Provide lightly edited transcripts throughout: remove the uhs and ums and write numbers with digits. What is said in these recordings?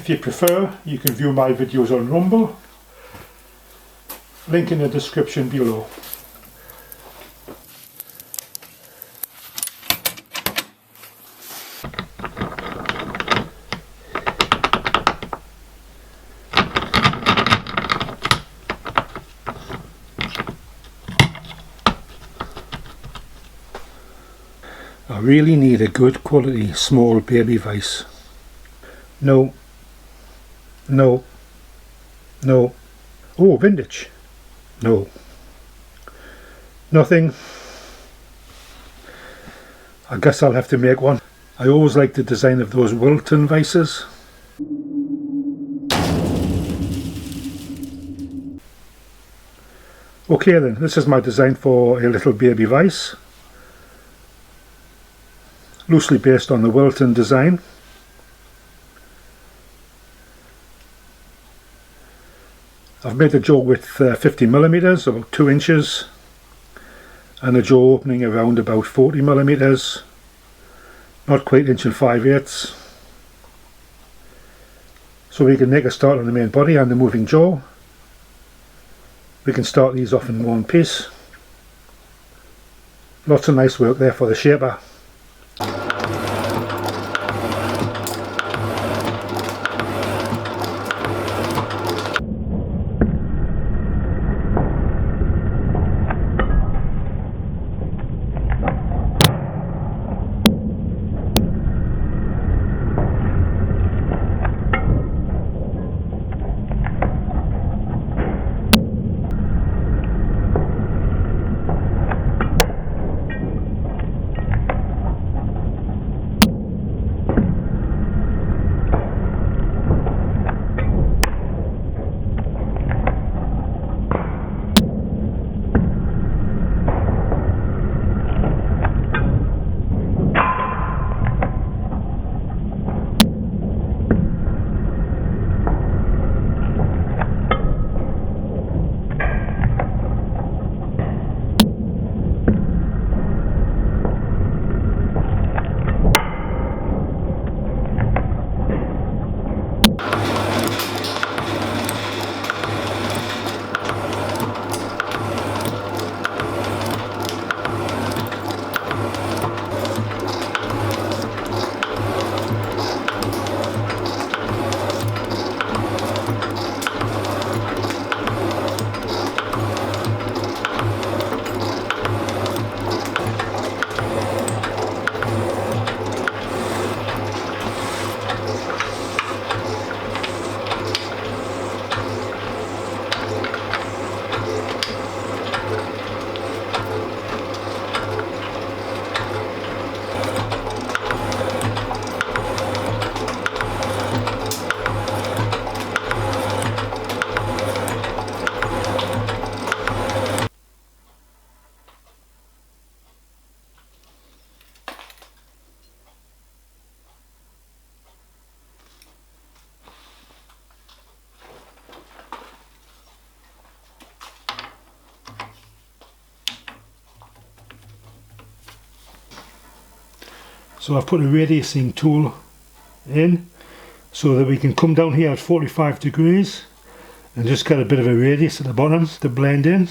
If you prefer, you can view my videos on Rumble, link in the description below. I really need a good quality small baby vise. No. No. No. Oh, vintage. No. Nothing. I guess I'll have to make one. I always like the design of those Wilton Vices. Okay then, this is my design for a little baby vise. Loosely based on the Wilton design. I've made the jaw width 50mm, about 2 inches, and the jaw opening around about 40mm, not quite 1 5/8". So we can make a start on the main body and the moving jaw. We can start these off in one piece. Lots of nice work there for the shaper. So I've put a radiusing tool in so that we can come down here at 45 degrees and just get a bit of a radius at the bottom to blend in.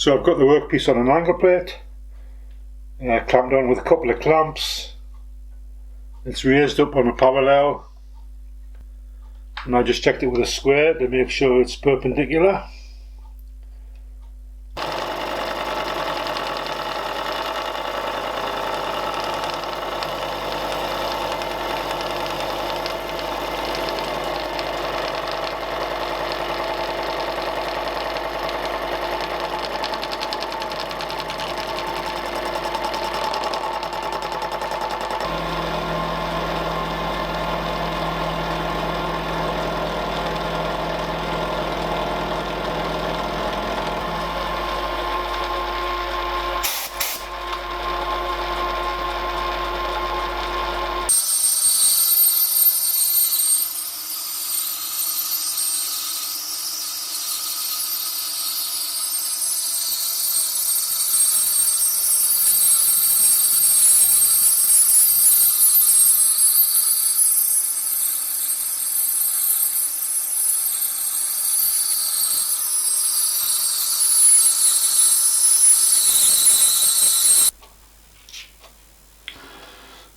So I've got the workpiece on an angle plate, clamped on with a couple of clamps. It's raised up on a parallel, and I just checked it with a square to make sure it's perpendicular.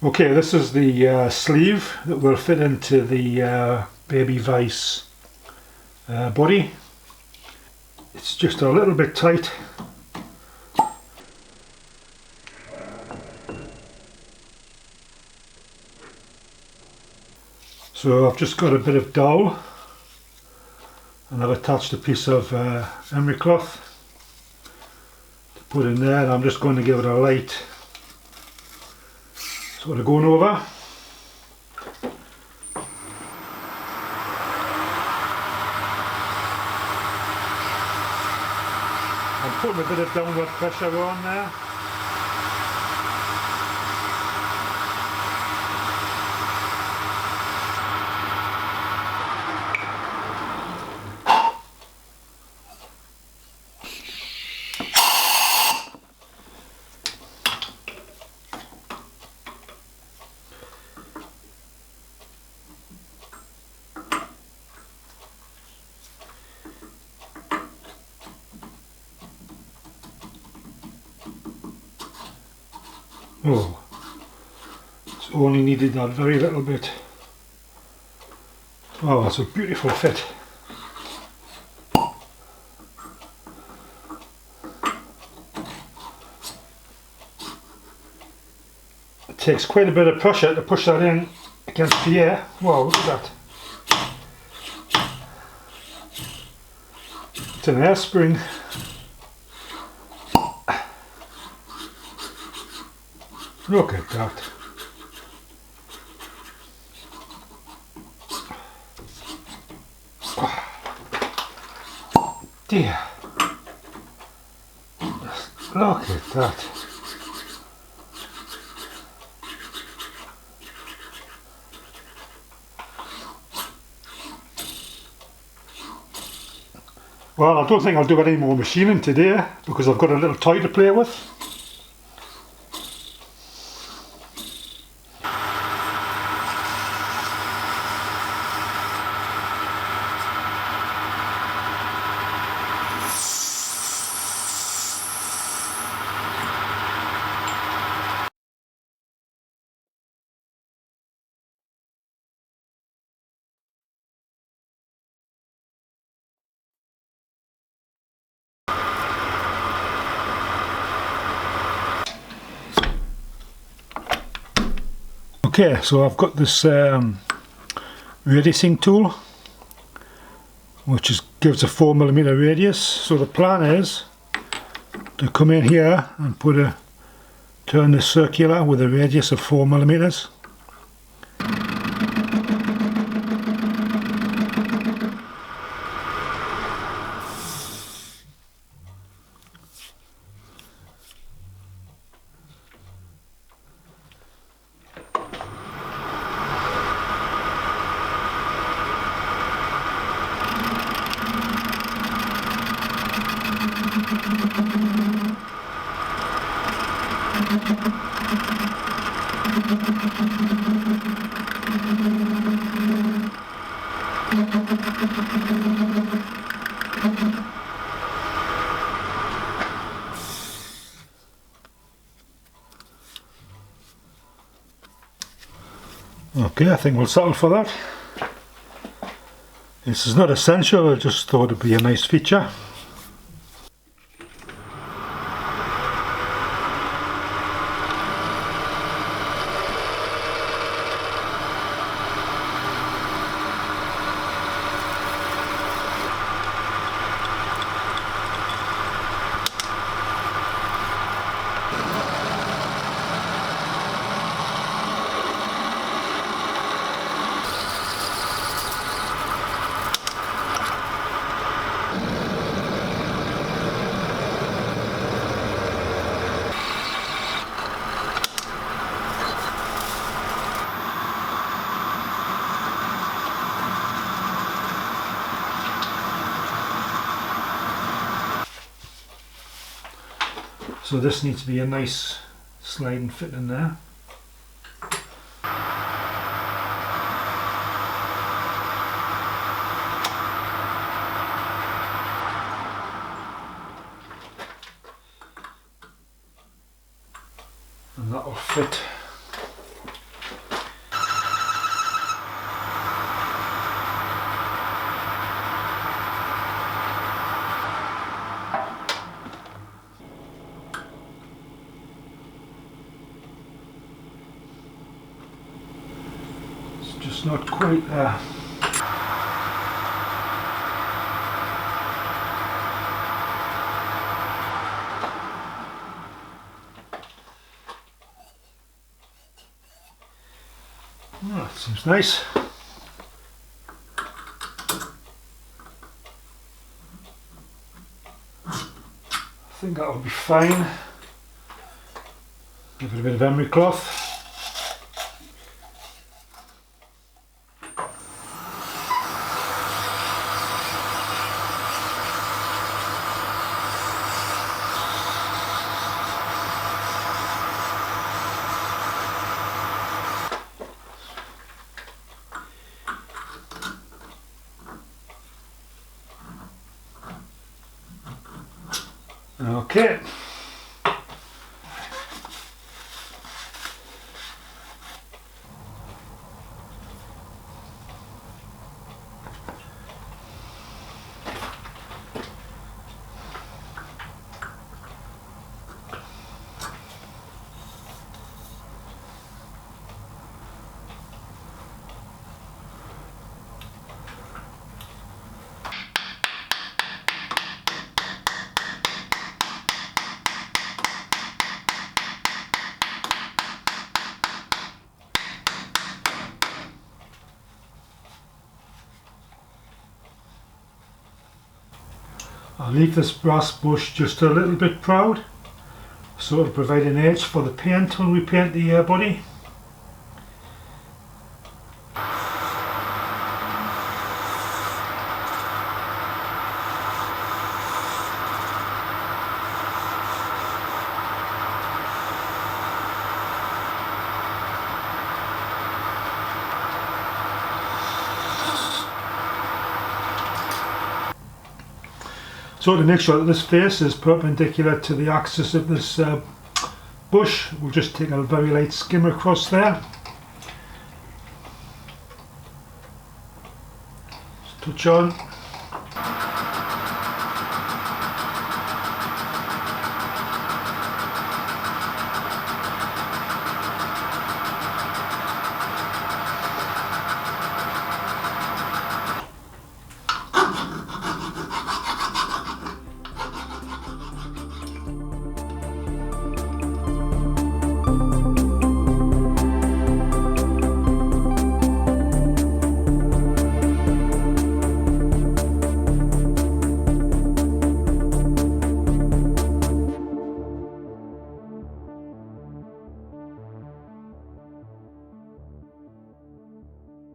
Okay, this is the sleeve that will fit into the baby vise body. It's just a little bit tight. So I've just got a bit of dowel and I've attached a piece of emery cloth to put in there, and I'm just going to give it a light sort of going over. I'm putting a bit of downward pressure on there. Oh, it's only needed that very little bit. Oh, it's a beautiful fit. It takes quite a bit of pressure to push that in against the air. Wow, look at that. It's an air spring. Look at that. Dear. Look at that. Well, I don't think I'll do any more machining today because I've got a little toy to play with. Okay, so I've got this radiusing tool which gives a 4mm radius. So the plan is to come in here and turn this circular with a radius of 4mm. Okay, I think we'll settle for that. This is not essential, I just thought it'd be a nice feature. So this needs to be a nice sliding fit in there. And that will fit. Just not quite there. Oh, that seems nice. I think that will be fine. Give it a bit of emery cloth. Okay. I'll leave this brass bush just a little bit proud, so it'll provide an edge for the paint when we paint the body. So to make sure that this face is perpendicular to the axis of this bush, we'll just take a very light skim across there. Just touch on.